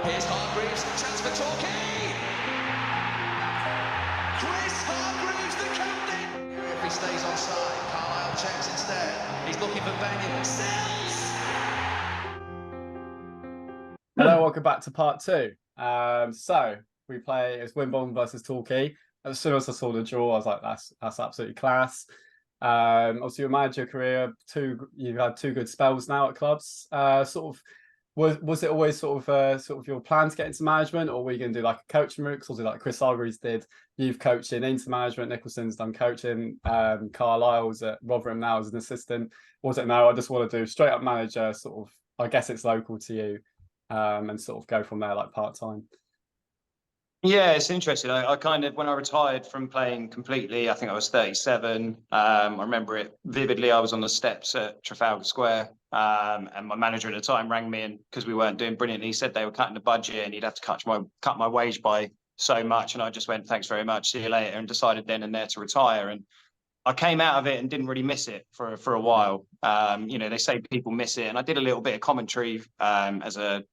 Here's Hargreaves, chance for Torquay. Chris Hargreaves, the captain. If he stays onside, Carlisle checks instead. He's looking for Benyon. Sells. Hello, welcome back to part two. So we play as Wimborne versus Torquay. As soon as I saw the draw, I was like, "That's absolutely class." Obviously, you managed your career. You've had two good spells now at clubs. Was it always sort of your plan to get into management, or were you going to do like a coaching route? Because like Chris Hargreaves did, you've coaching into management. Nicholson's done coaching. Carlisle's at Rotherham now as an assistant. Was it no? I just want to do straight up manager. Sort of. I guess it's local to you. And sort of go from there like part-time. Yeah, it's interesting. I kind of, when I retired from playing completely, I think I was 37. I remember it vividly. I was on the steps at Trafalgar Square, and my manager at the time rang me, and because we weren't doing brilliantly, he said they were cutting the budget and he'd have to cut my wage by so much. And I just went, thanks very much, see you later, and decided then and there to retire. And I came out of it and didn't really miss it for a while. They say people miss it, and I did a little bit of commentary as a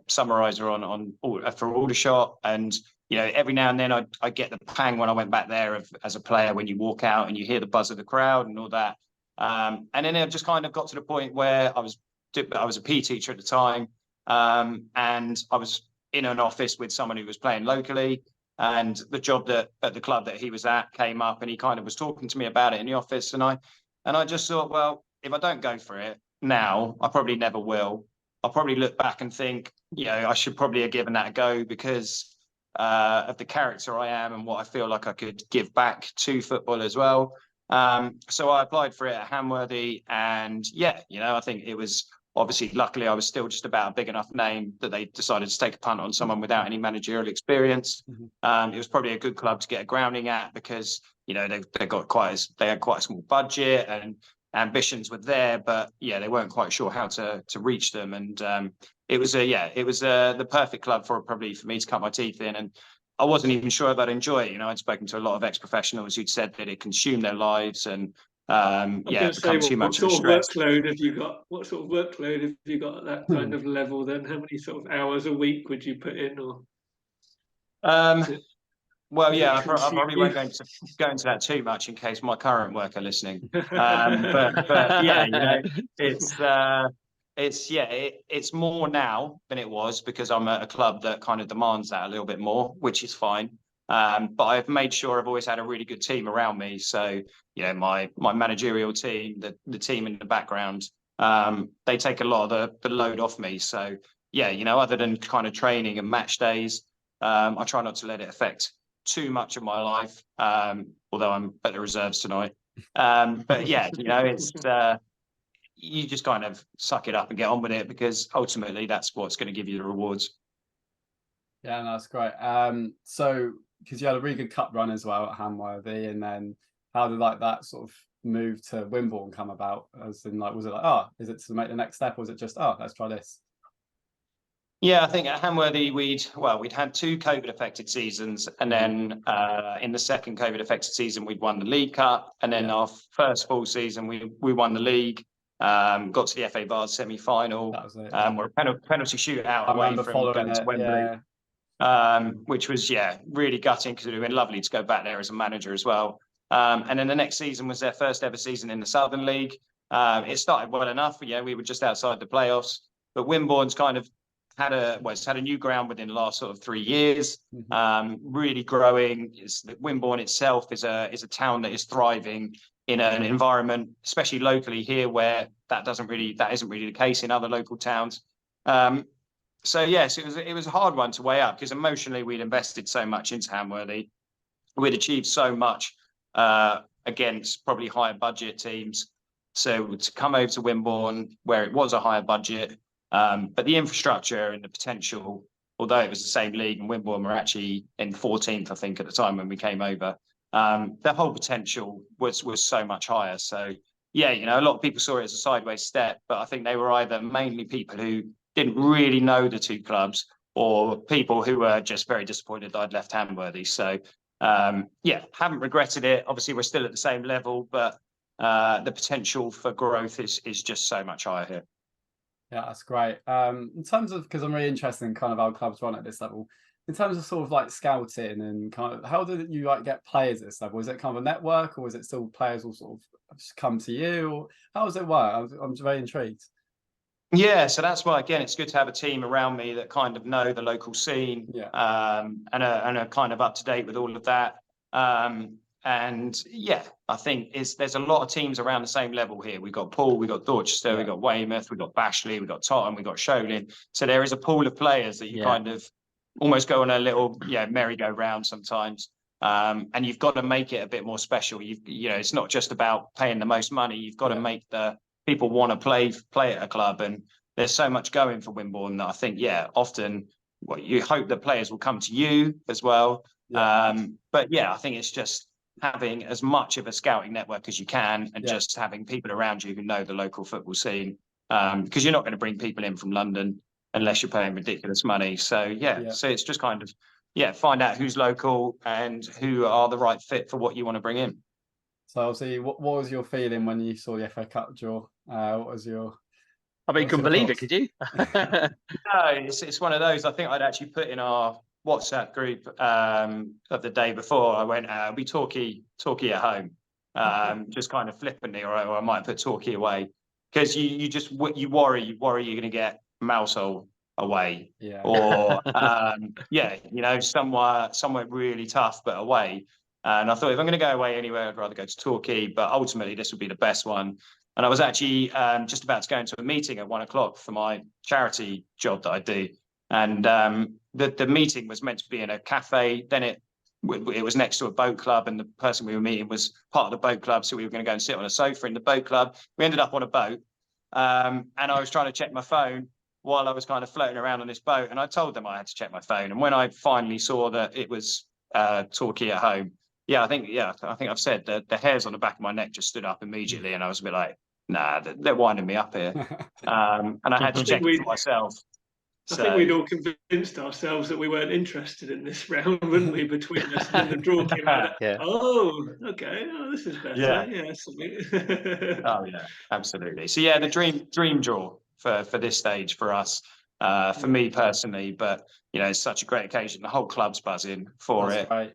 summariser for Aldershot, and every now and then I get the pang when I went back there as a player, when you walk out and you hear the buzz of the crowd and all that, and then it just kind of got to the point where I was a PE teacher at the time, and I was in an office with someone who was playing locally, and the job that at the club that he was at came up, and he kind of was talking to me about it in the office, and I just thought, well, if I don't go for it now, I probably never will. I'll probably look back and think, I should probably have given that a go because of the character I am and what I feel like I could give back to football as well. So I applied for it at Hamworthy, and I think it was obviously, luckily, I was still just about a big enough name that they decided to take a punt on someone without any managerial experience. It was probably a good club to get a grounding at because they had quite a small budget and ambitions were there, but they weren't quite sure how to reach them, and it was the perfect club for me to cut my teeth in, and I wasn't even sure if I'd enjoy it. I'd spoken to a lot of ex-professionals who'd said that it consumed their lives, and it becomes too much of a stress. What sort of workload have you got? What sort of workload have you got at that kind of level? Then, how many sort of hours a week would you put in, or? Well, I probably won't go into that too much in case my current work are listening. It's more now than it was because I'm at a club that kind of demands that a little bit more, which is fine. But I've made sure I've always had a really good team around me. So, my managerial team, the team in the background, they take a lot of the load off me. So, other than kind of training and match days, I try not to let it affect too much of my life, although I'm at the reserves tonight. It's you just kind of suck it up and get on with it because ultimately that's what's going to give you the rewards. Yeah, no, that's great. So because you had a really good cup run as well at Hamworthy, and then how did that sort of move to Wimborne come about? As in, was it is it to make the next step, or was it just let's try this? Yeah, I think at Hamworthy we'd had two COVID-affected seasons, and then in the second COVID-affected season we'd won the League Cup, and then our first full season we won the league, got to the FA Vase semi-final. That was it. We're a penalty shootout away from going to Wembley, which was really gutting because it would have been lovely to go back there as a manager as well. And then the next season was their first ever season in the Southern League. It started well enough. We were just outside the playoffs, but Wimborne's kind of it's had a new ground within the last sort of 3 years, really growing. Wimborne itself is a town that is thriving in an environment, especially locally here, where that isn't really the case in other local towns. So yes, it was a hard one to weigh up because emotionally we'd invested so much into Hamworthy, we'd achieved so much against probably higher budget teams. So to come over to Wimborne, where it was a higher budget. But the infrastructure and the potential, although it was the same league and Wimborne were actually in 14th, I think, at the time when we came over, the whole potential was so much higher. So, a lot of people saw it as a sideways step, but I think they were either mainly people who didn't really know the two clubs or people who were just very disappointed that I'd left Hamworthy. So, haven't regretted it. Obviously, we're still at the same level, but the potential for growth is just so much higher here. Yeah, that's great. In terms of, because I'm really interested in kind of how clubs run at this level, in terms of sort of like scouting and kind of how do you like get players at this level? Is it kind of a network, or is it still players will sort of just come to you, or how does it work? I'm very intrigued. Yeah, so that's why, again, it's good to have a team around me that kind of know the local scene, Yeah. and are kind of up to date with all of that. And yeah, I think there's a lot of teams around the same level here. We've got Poole, we've got Dorchester, Yeah. we've got Weymouth, we've got Bashley, we've got Tottenham, we've got Sholing. So there is a pool of players that you kind of almost go on a little merry-go-round sometimes. And you've got to make it a bit more special. You know, it's not just about paying the most money. You've got to make the people want to play at a club, and there's so much going for Wimborne that I think, often you hope that players will come to you as well. But yeah, I think it's just having as much of a scouting network as you can, and just having people around you who know the local football scene, because you're not going to bring people in from London unless you're paying ridiculous money. So so it's just kind of find out who's local and who are the right fit for what you want to bring in. So obviously, what was your feeling when you saw the FA Cup draw? What was your? I mean, couldn't believe it, could you? No, it's one of those. I think I'd actually put in our WhatsApp group of the day before. I went, we Torquay at home, just kind of flippantly, or I might put Torquay away, because you worry you're going to get Mousehole away, or somewhere really tough but away. And I thought, if I'm going to go away anywhere, I'd rather go to Torquay. But ultimately, this would be the best one. And I was actually just about to go into a meeting at 1 o'clock for my charity job that I do. And the meeting was meant to be in a cafe. Then it was next to a boat club, and the person we were meeting was part of the boat club. So we were going to go and sit on a sofa in the boat club. We ended up on a boat, and I was trying to check my phone while I was kind of floating around on this boat. And I told them I had to check my phone. And when I finally saw that it was Torquay at home, I think I've said that the hairs on the back of my neck just stood up immediately, and I was a bit like, nah, they're winding me up here. And I had to check it for myself. I think we'd all convinced ourselves that we weren't interested in this round, wouldn't we, between us? And then the draw came out. Oh, okay. Oh, this is better. Oh, yeah, absolutely. So, yeah, the dream draw for this stage for us, for me personally. But, it's such a great occasion. The whole club's buzzing for it. Right,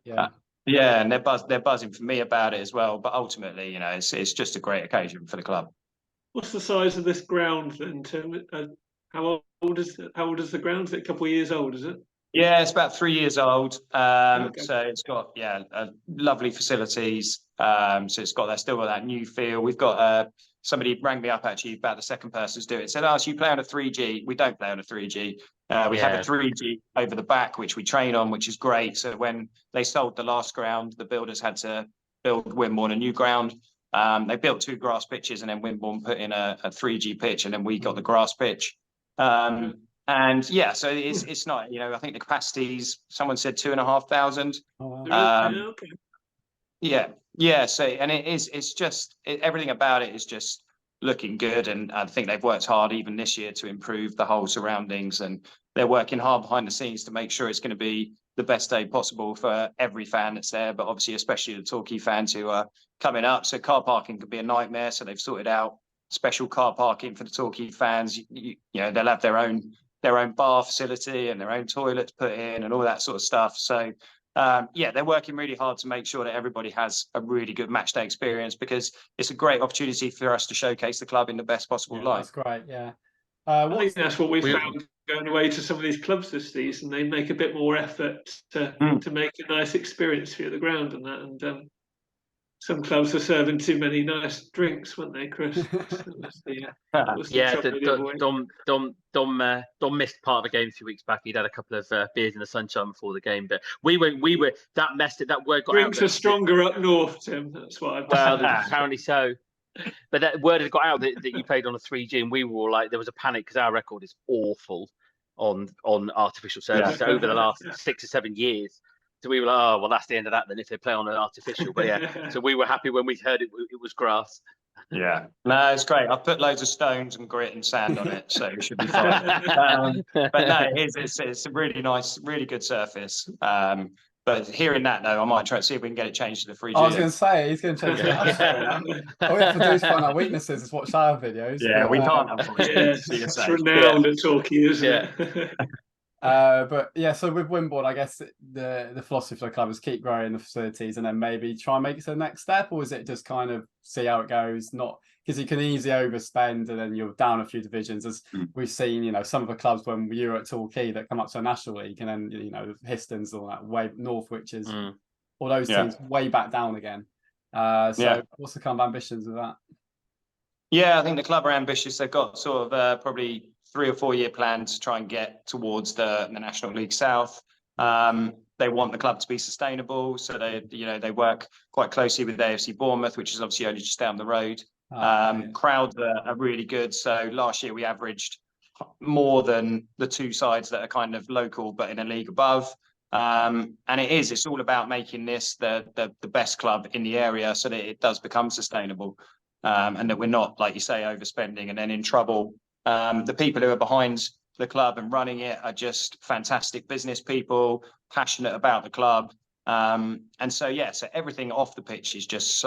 and they're buzzing for me about it as well. But ultimately, it's just a great occasion for the club. What's the size of this ground then, Tim? How old is the ground? Is it a couple of years old, is it? Yeah, it's about 3 years old. So it's got lovely facilities. So it's still got that new feel. We've got somebody rang me up actually about the second person's doing it. Said, "Oh, so you play on a 3G?" We don't play on a 3G. We have a 3G over the back, which we train on, which is great. So when they sold the last ground, the builders had to build Wimborne a new ground. They built 2 grass pitches, and then Wimborne put in a 3G pitch, and then we got the grass pitch. So it's not, I think the capacity's, someone said 2,500. Oh, wow. So, and it's just, everything about it is just looking good. And I think they've worked hard even this year to improve the whole surroundings, and they're working hard behind the scenes to make sure it's going to be the best day possible for every fan that's there, but obviously especially the Torquay fans who are coming up. So car parking could be a nightmare, so they've sorted out special car parking for the Torquay fans. They'll have their own bar facility and their own toilets put in and all that sort of stuff. So they're working really hard to make sure that everybody has a really good match day experience, because it's a great opportunity for us to showcase the club in the best possible light. That's great. Yeah. I think that's what we found going away to some of these clubs this season. They make a bit more effort to make a nice experience for the ground and that. And some clubs were serving too many nice drinks, weren't they, Chris? Dom missed part of the game a few weeks back. He'd had a couple of beers in the sunshine before the game, but we were that messed it. That word got drinks out. Are stronger up north, Tim. That's what I've done. Well, apparently so. But that word had got out that you played on a 3G, and we were all like, there was a panic because our record is awful on artificial surfaces over the last 6 or 7 years. So we were like, oh, well, that's the end of that then if they play on an artificial. But so we were happy when we heard it was grass. Yeah, no, it's great. I've put loads of stones and grit and sand on it, so it should be fine. But no, it's a really nice, really good surface. But hearing that though, I might try to see if we can get it changed to the 3G. I was going to say he's going to change it. That's fair enough. All we have to do is find our weaknesses is watch our videos. Yeah, but, we can't, unfortunately. Yeah, it's renowned at Torquay, isn't it? But yeah, so with Wimborne, I guess the philosophy for the club is keep growing the facilities and then maybe try and make it to the next step, or is it just kind of see how it goes? Not because you can easily overspend and then you're down a few divisions, as we've seen, you know, some of the clubs when we were at Torquay that come up to a national league, and then, you know, Histons or that way north, which is all those teams way back down again. So what's the kind of ambitions of that? Yeah, I think the club are ambitious. They've got sort of probably 3 or 4 year plan to try and get towards the National League South. They want the club to be sustainable, so they work quite closely with AFC Bournemouth, which is obviously only just down the road. Crowds are really good. So last year we averaged more than the 2 sides that are kind of local but in a league above. And it's all about making this the best club in the area so that it does become sustainable. And that we're not, like you say, overspending and then in trouble. The people who are behind the club and running it are just fantastic business people, passionate about the club. And so everything off the pitch is just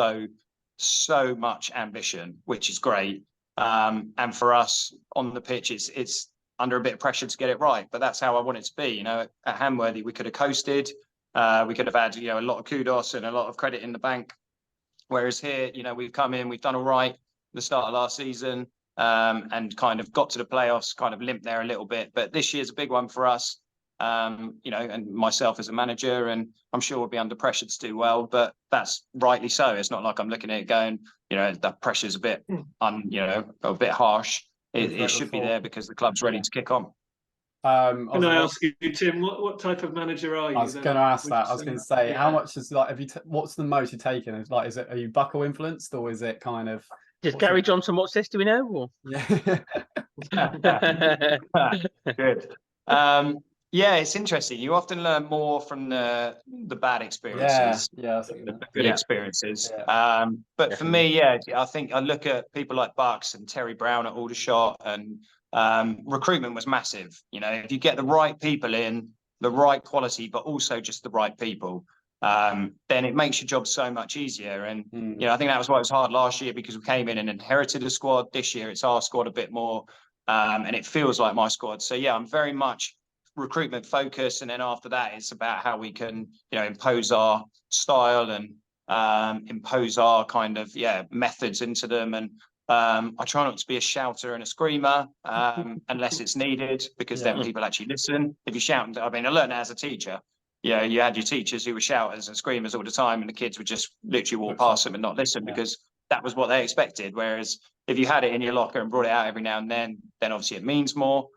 so much ambition, which is great. And for us on the pitch, it's under a bit of pressure to get it right. But that's how I want it to be. You know, at Hamworthy, we could have coasted. We could have had, a lot of kudos and a lot of credit in the bank. Whereas here, we've come in, we've done all right at the start of last season, and kind of got to the playoffs, kind of limped there a little bit. But this year's a big one for us, and myself as a manager, and I'm sure we'll be under pressure to do well, but that's rightly so. It's not like I'm looking at it going, the pressure's a bit, a bit harsh. It should be there because the club's ready to kick on. Can I ask you, Tim, what type of manager are you? I was going to ask that. I was going to say, how much is what's the most you've taken? Are you Buckle influenced, or is it kind of? Does Gary Johnson watch this? Do we know? Or? Yeah. Good. It's interesting. You often learn more from the bad experiences. The good experiences. Yeah. But definitely. For me, I think I look at people like Bucks and Terry Brown at Aldershot, and recruitment was massive. If you get the right people in, the right quality, but also just the right people, then it makes your job so much easier. And I think that was why it was hard last year, because we came in and inherited a squad. This year it's our squad a bit more, and it feels like my squad. So I'm very much recruitment focused, and then after that it's about how we can impose our style and impose our kind of methods into them. And I try not to be a shouter and a screamer unless it's needed, because then people actually listen. If you shout, I learned that as a teacher. You had your teachers who were shouters and screamers all the time, and the kids would just literally walk past them and not listen because that was what they expected. Whereas if you had it in your locker and brought it out every now and then obviously it means more.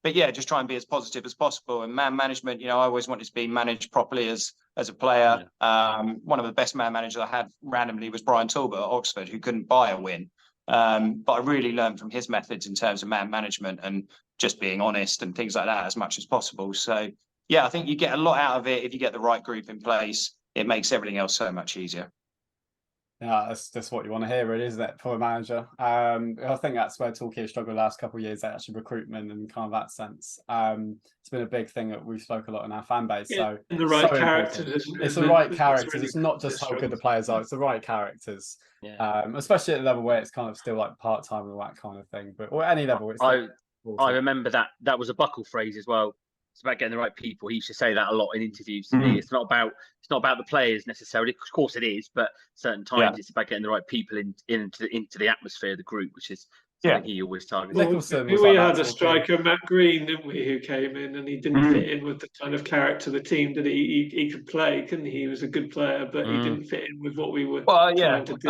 But just try and be as positive as possible. And man management, I always wanted to be managed properly as a player. One of the best man managers I had randomly was Brian Talbot at Oxford, who couldn't buy a win. But I really learned from his methods in terms of man management and just being honest and things like that as much as possible. So, I think you get a lot out of it if you get the right group in place. It makes everything else so much easier. Yeah, that's what you want to hear, really, isn't it, for a manager? I think that's where Torquay has struggled the last couple of years, actually, recruitment and kind of that sense. It's been a big thing that we've spoke a lot in our fan base. So and the right characters. It's the right characters. Really, it's not just how good the players are; it's the right characters. Especially at the level where it's kind of still like part-time and that kind of thing. But or any level, it's I remember that was a Buckle phrase as well. It's about getting the right people. He used to say that a lot in interviews to me. It's not about the players necessarily. Of course it is, but certain times it's about getting the right people into the atmosphere of the group, which is something he always targets. We had a striker, Matt Green, didn't we, who came in and he didn't fit in with the kind of character of the team that he could play, couldn't he? He was a good player, but he didn't fit in with what we were trying to do.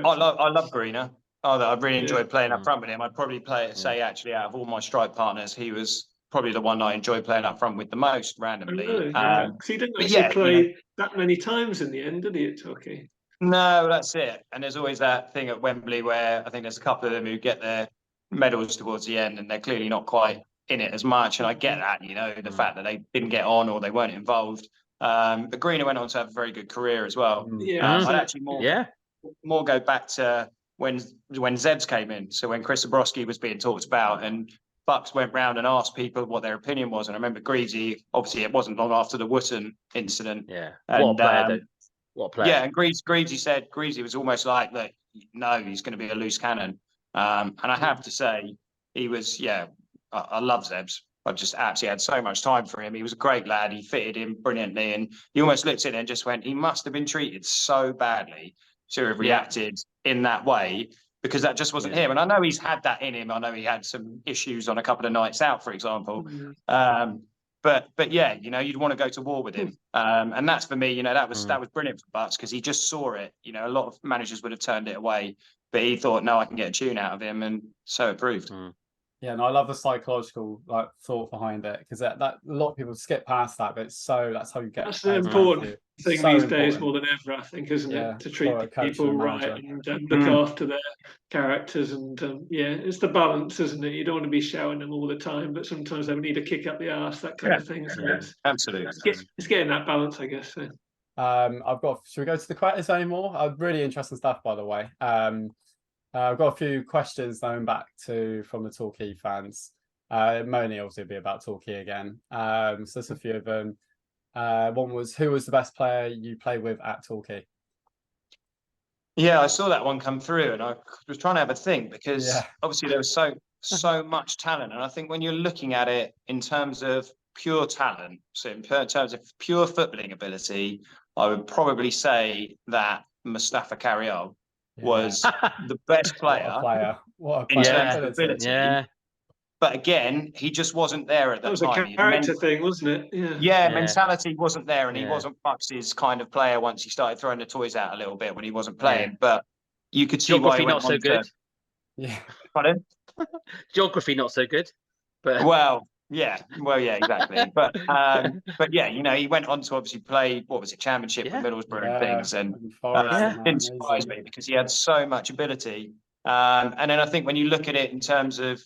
I love Greener. I really enjoyed playing up front with him. I'd probably say actually out of all my strike partners, he was probably the one I enjoyed playing up front with the most randomly. He didn't actually play that many times in the end, did he, at Torquay? No, that's it. And there's always that thing at Wembley where I think there's a couple of them who get their medals towards the end and they're clearly not quite in it as much. And I get that, the fact that they didn't get on or they weren't involved. But Greener went on to have a very good career as well. I'd actually more go back to when Zebs came in. So when Chris Zabrowski was being talked about, and Bucks went round and asked people what their opinion was. And I remember Greasy, obviously it wasn't long after the Wootton incident. Yeah. And, What a player, though. What a player. Yeah, and Greasy said, Greasy was almost like, that. No, he's going to be a loose cannon. And I have to say, he was, I love Zebs. I've just absolutely had so much time for him. He was a great lad. He fitted in brilliantly. And you almost looked at it and just went, he must have been treated so badly to have reacted in that way, because that just wasn't him. And I know he's had that in him. I know he had some issues on a couple of nights out, for example. But yeah, you'd want to go to war with him. And that's, for me, that was brilliant for Butts, because he just saw it. A lot of managers would have turned it away, but he thought, no, I can get a tune out of him. And so it proved. Yeah, and I love the psychological thought behind it, because that a lot of people skip past that, but that's how you get. That's an important thing these days more than ever, I think, isn't it? To treat people right and look after their characters, and it's the balance, isn't it? You don't want to be showing them all the time, but sometimes they need a kick up the arse, that kind of thing. So absolutely, it's getting that balance, I guess. So. Should we go to the questions anymore? Really interesting stuff, by the way. I've got a few questions going back from the Torquay fans. Mainly obviously be about Torquay again. So there's a few of them. One was, who was the best player you played with at Torquay? Yeah, I saw that one come through, and I was trying to have a think, because obviously there was so much talent. And I think when you're looking at it in terms of pure talent, so in terms of pure footballing ability, I would probably say that Mustafa Carriol was the best player, What a in terms of ability. Yeah. But again, he just wasn't there at that time. That was a character thing, wasn't it? Yeah, mentality wasn't there, and he wasn't Bucks' kind of player once he started throwing the toys out a little bit when he wasn't playing. But you could see why he went not so good. Pardon? Geography not so good. But exactly. But he went on to obviously play, what was it, Championship for Middlesbrough and things, and didn't surprise me, because he had so much ability. And then I think when you look at it in terms of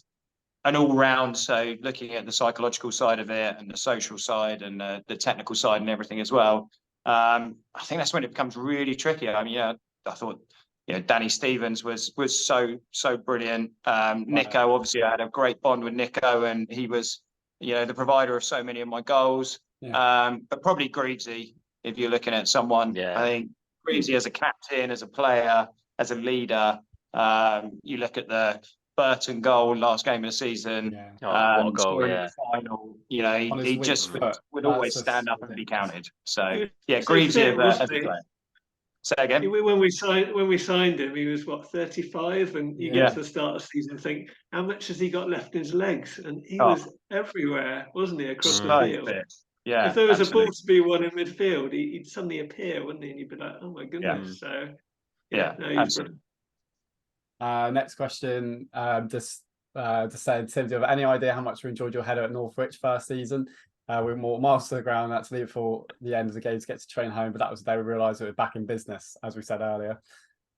an all-round, so looking at the psychological side of it and the social side and the technical side and everything as well, I think that's when it becomes really tricky. I mean, I thought, Danny Stevens was so brilliant. Nico, obviously, I had a great bond with Nico, and he was, the provider of so many of my goals. But probably Greavesy, if you're looking at someone. I think Greavesy as a captain, as a player, as a leader. You look at the Burton goal last game of the season. What a goal! The final, he just would always stand up and be counted. So Greavesy as a player. Say again. When we signed him, he was 35, and you get to the start of the season and think, how much has he got left in his legs? And he was everywhere, wasn't he, across the field? Yeah. If there was a ball to be won in midfield, he'd suddenly appear, wouldn't he? And you'd be like, oh my goodness. So absolutely. Next question, just saying, Tim, do you have any idea how much you enjoyed your header at Northwich first season? We're more miles to the ground actually before the end of the game to get to train home, but that was the day we realised we were back in business, as we said earlier.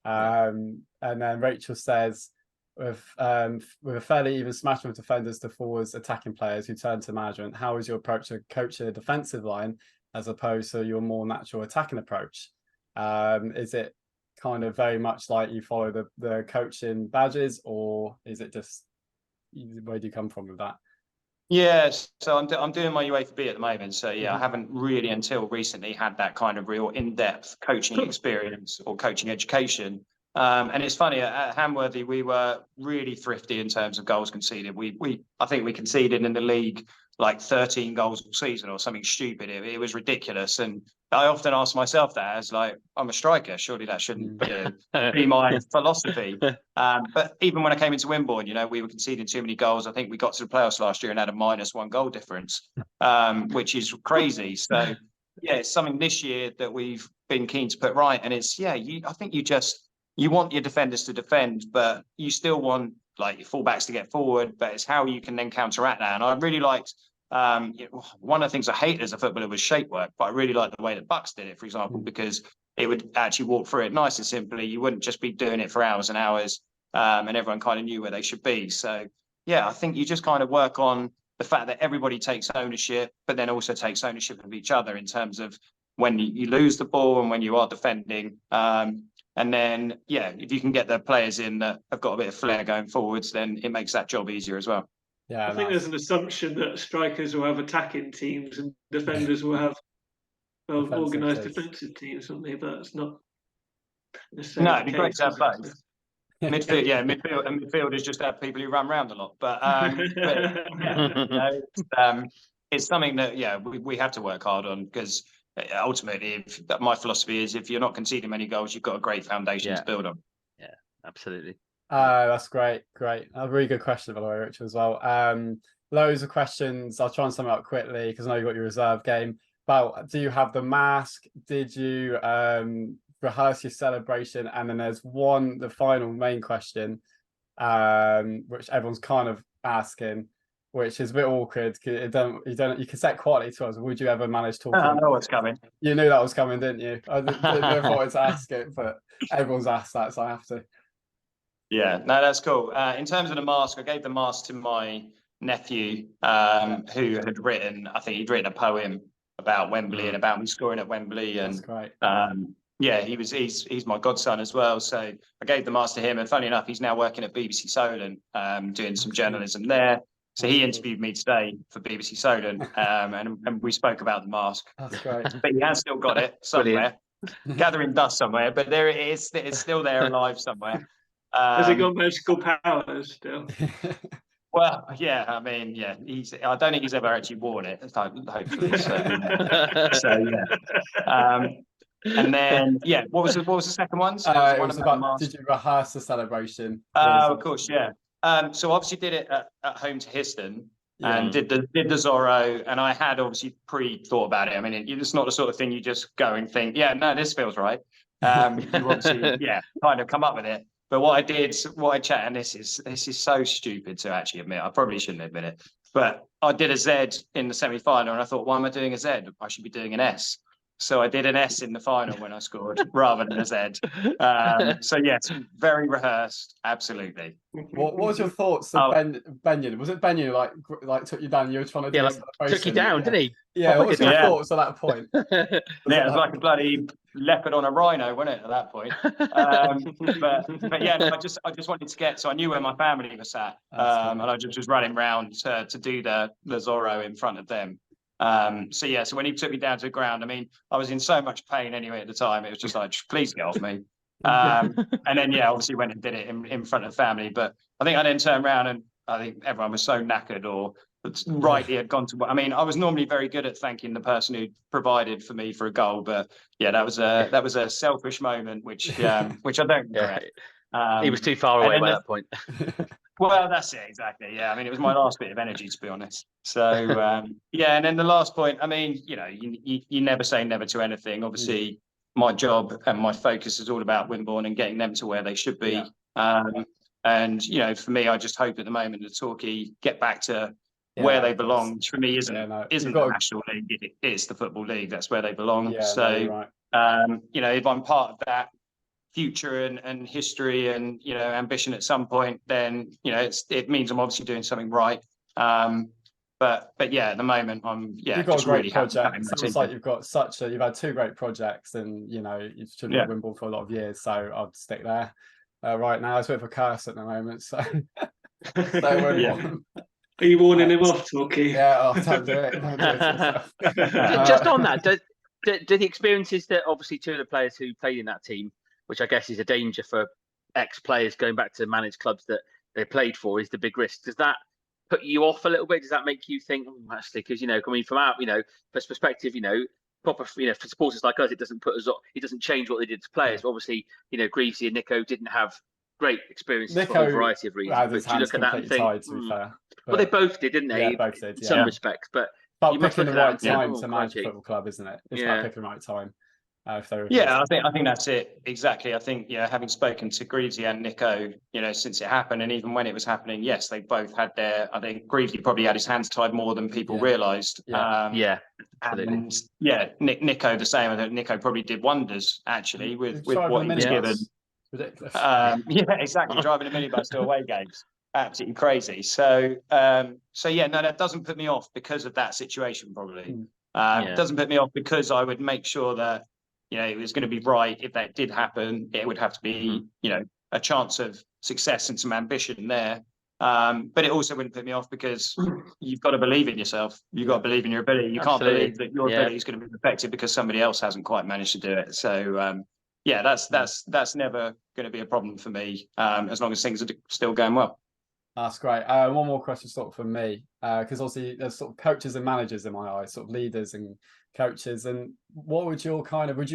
And then Rachel says, with a fairly even smashing of defenders to forwards, attacking players who turn to management, how is your approach to coaching a defensive line as opposed to your more natural attacking approach? Is it kind of very much like you follow the coaching badges, or is it just, where do you come from with that? Yes, so I'm doing my UEFA B at the moment. So I haven't really until recently had that kind of real in-depth coaching experience or coaching education. And it's funny, at Hamworthy, we were really thrifty in terms of goals conceded. I think we conceded in the league like 13 goals a season or something stupid. It was ridiculous. And I often ask myself that, as like, I'm a striker, surely that shouldn't be my philosophy. But even when I came into Wimborne, we were conceding too many goals. I think we got to the playoffs last year and had a -1 goal difference, which is crazy. So it's something this year that we've been keen to put right. And it's, I think you want your defenders to defend, but you still want like your fullbacks to get forward, but it's how you can then counteract that. And I really liked, one of the things I hate as a footballer was shape work, but I really liked the way that Bucks did it, for example, because it would actually walk through it nice and simply. You wouldn't just be doing it for hours and hours, and everyone kind of knew where they should be. So, I think you just kind of work on the fact that everybody takes ownership, but then also takes ownership of each other in terms of when you lose the ball and when you are defending. And then, if you can get the players in that have got a bit of flair going forwards, then it makes that job easier as well. Yeah, I think there's an assumption that strikers will have attacking teams and defenders will have organised defensive teams, won't they? But it's not necessarily. No, it'd be great to have both. Midfield, yeah, midfielders just have people who run around a lot. But it's something that we have to work hard on, because ultimately, my philosophy is, if you're not conceding many goals, you've got a great foundation to build on. Yeah, absolutely. That's great. A really good question, by the way, Richard, as well. Loads of questions. I'll try and sum it up quickly, because I know you got your reserve game. But do you have the mask? Did you rehearse your celebration? And then there's the final main question, which everyone's kind of asking, which is a bit awkward, because you can set quality to us. Would you ever manage talking? I know what's coming. You knew that was coming, didn't you? I didn't know if I wanted to ask it, but everyone's asked that, so I have to. Yeah, no, that's cool. In terms of the mask, I gave the mask to my nephew, who had written a poem about Wembley and about me scoring at Wembley. And that's great. he's my godson as well. So I gave the mask to him, and funny enough, he's now working at BBC Solent, doing some journalism there. So he interviewed me today for BBC Solent, and we spoke about the mask. That's great. But he has still got it somewhere, gathering dust somewhere. But there it is. It's still there, alive somewhere. Has it got magical powers still? Well, yeah. I mean, yeah. I don't think he's ever actually worn it. Hopefully, so yeah. And then, what was the second one? So it was about, did you rehearse the celebration? Of course, yeah. So obviously did it at home to Histon, and did the Zorro, and I had obviously pre-thought about it. I mean, it's not the sort of thing you just go and think, this feels right. You obviously, kind of come up with it. But what I chat, and this is so stupid to actually admit. I probably shouldn't admit it, but I did a Z in the semi-final, and I thought, why am I doing a Z? I should be doing an S. So I did an S in the final when I scored, rather than a Z. So yes, very rehearsed, absolutely. What was your thoughts of Benyon? Was it Benyon like took you down? You were trying to do a celebration. Took you down, didn't he? Yeah. What was your thoughts at that point? It was like a bloody leopard on a rhino, wasn't it? At that point. But yeah, I just wanted to get. So I knew where my family was at, and I just was running around to do the Zorro in front of them. So when he took me down to the ground, I mean, I was in so much pain anyway at the time. It was just like, please get off me. And then, obviously went and did it in front of the family. But I think I then turned around, and I think everyone was so knackered, or rightly had gone to. I mean, I was normally very good at thanking the person who provided for me for a goal, but that was a selfish moment, which I don't regret. He was too far away by that point. Well, that's it, exactly. Yeah, I mean, it was my last bit of energy, to be honest. So, and then the last point, I mean, you never say never to anything. Obviously, my job and my focus is all about Wimborne and getting them to where they should be. And, for me, I just hope at the moment that Torquay get back to where they belong, which for me isn't the National League, it's the Football League. That's where they belong. Yeah, so, if I'm part of that future and history and ambition at some point, then it means I'm obviously doing something right. But yeah, at the moment you've got a great project. It sounds like you've had two great projects, and you've stood at Wimborne for a lot of years, so I'd stick there right now. It's a bit of a curse at the moment, so Are you warning him off, Torquay? Yeah, don't do it. Don't do it. Just on that, do the experiences that obviously two of the players who played in that team, which I guess is a danger for ex-players going back to manage clubs that they played for, is the big risk. Does that put you off a little bit? Does that make you think, actually, because coming from out, perspective, proper, for supporters like us, it doesn't put us off. It doesn't change what they did to players. But obviously, Greavesy and Nico didn't have great experiences for a variety of reasons. But you look at that and think, to be fair. But, well, they both did, didn't they? Yeah, both did. In some respects, but you must picking the right time to manage a football club, isn't it? It's about picking the right time. I think that's it exactly. I think having spoken to Greavesy and Nico, since it happened, and even when it was happening, yes, they both had their. I think Greavesy probably had his hands tied more than people realised. And Nico the same. I think Nico probably did wonders actually with what he was given. Ridiculous. Exactly. Driving a minibus to away games, absolutely crazy. So that doesn't put me off because of that situation. Probably it doesn't put me off because I would make sure that. It was going to be right. If that did happen, it would have to be, a chance of success and some ambition there. But it also wouldn't put me off because you've got to believe in yourself. You've got to believe in your ability. You can't believe that your ability is going to be perfected because somebody else hasn't quite managed to do it. So yeah, that's never going to be a problem for me as long as things are still going well. That's great. One more question sort of from me, because obviously there's sort of coaches and managers in my eyes, sort of leaders and coaches. And what would you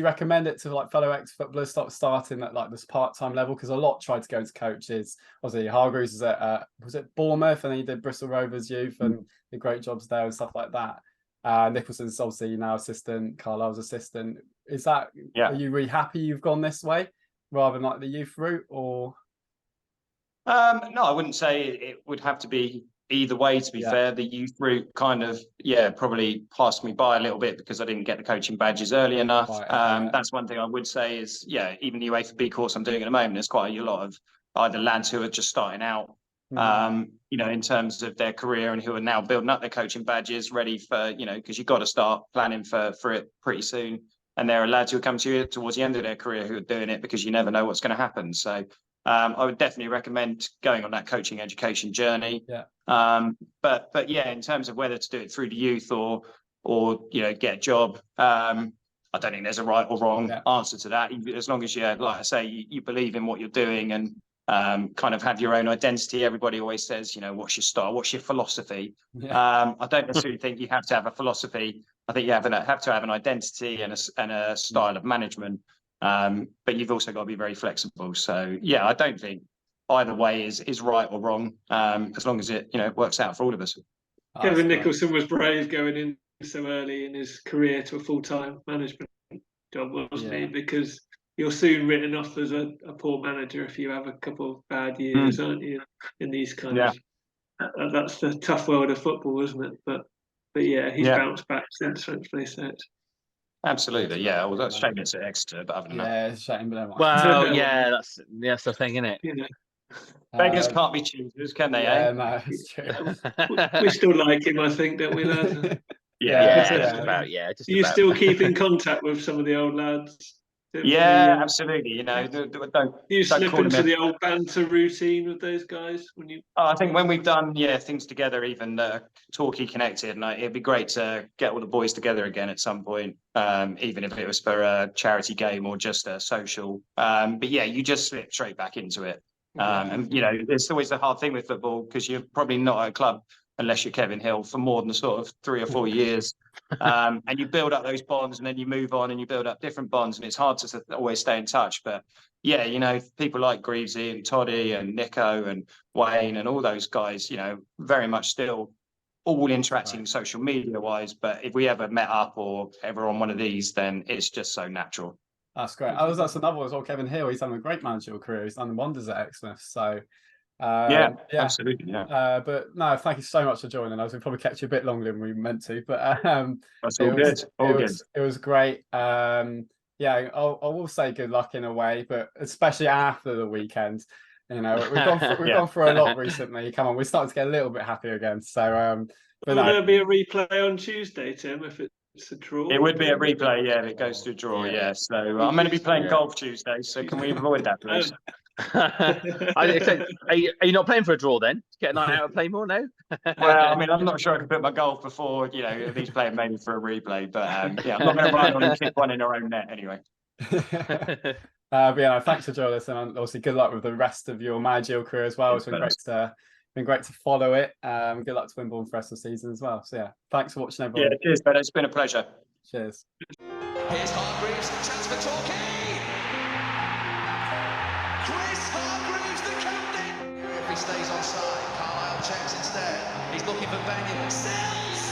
recommend it to like fellow ex-footballers starting at like this part-time level? Because a lot tried to go into coaches. Obviously Hargreaves was at was it Bournemouth, and he did Bristol Rovers youth and did great jobs there and stuff like that. Nicholson's obviously now assistant, Carlisle's assistant. Is that, are you really happy you've gone this way rather than like the youth route, or? No, I wouldn't say it would have to be either way, to be fair. The youth route kind of, probably passed me by a little bit because I didn't get the coaching badges early enough. Right, that's one thing I would say is, even the UEFA B course I'm doing at the moment, there's quite a lot of either lads who are just starting out, in terms of their career and who are now building up their coaching badges ready for, because you've got to start planning for it pretty soon. And there are lads who come to you towards the end of their career who are doing it because you never know what's going to happen. So I would definitely recommend going on that coaching education journey. But yeah, in terms of whether to do it through the youth or get a job, I don't think there's a right or wrong answer to that. As long as like I say, you believe in what you're doing and kind of have your own identity. Everybody always says, what's your style, what's your philosophy? I don't necessarily think you have to have a philosophy. I think you have to have an identity and a style of management. But you've also got to be very flexible. So yeah, I don't think either way is right or wrong, as long as it works out for all of us. Kevin Nicholson was brave going in so early in his career to a full-time management job, wasn't he? Because you're soon written off as a poor manager if you have a couple of bad years, aren't you? In these kind of, that's the tough world of football, isn't it? But yeah, he's bounced back since, hopefully. So it's absolutely, yeah. Well, that's a shame it's at Exeter, but other than that, it's a shame. But well, that's the thing, isn't it? Beggars can't be choosers, can they? No, it's true. We still like him, I think, don't we, lads? Just about. You still keep in contact with some of the old lads? Absolutely. Do you slip into the old banter routine with those guys when you? I think when we've done things together, even Torquay Connected, and it'd be great to get all the boys together again at some point, even if it was for a charity game or just a social. But yeah, you just slip straight back into it. And it's always the hard thing with football because you're probably not at a club unless you're Kevin Hill for more than sort of 3 or 4 years. And you build up those bonds and then you move on and you build up different bonds, and it's hard to always stay in touch. But yeah, people like Greavesy and Toddy and Nico and Wayne and all those guys, very much still all interacting social media wise. But if we ever met up or ever on one of these, then it's just so natural. That's great. That's another one as well. Kevin Hill, he's having a great managerial career. He's done wonders at Exmouth. So absolutely. But no, thank you so much for joining us. We probably kept you a bit longer than we meant to, but that's all good. It was great. I will say good luck in a way, but especially after the weekend. We've gone through a lot recently. Come on, we're starting to get a little bit happier again. So will there be a replay on Tuesday, Tim, if it's a draw? It would be a replay, if it goes to a draw, So I'm going to be playing golf Tuesday, so can we avoid that, please? Are you not playing for a draw then? Get a night out and play more now? Well, I mean, I'm not sure I can put my golf before, these playing maybe for a replay, but I'm not going to run on and kick one in our own net anyway. But thanks for joining us, and obviously good luck with the rest of your managerial career as well. It's been great to follow it. Good luck to Wimborne for the rest of the season as well. So thanks for watching, everyone. Yeah, cheers, Ben. It's been a pleasure. Cheers. Here's Hargreaves, chance for Torquay. Hargreaves, the captain. If he stays on side, Carlisle checks instead. He's looking for Bangor. Sells!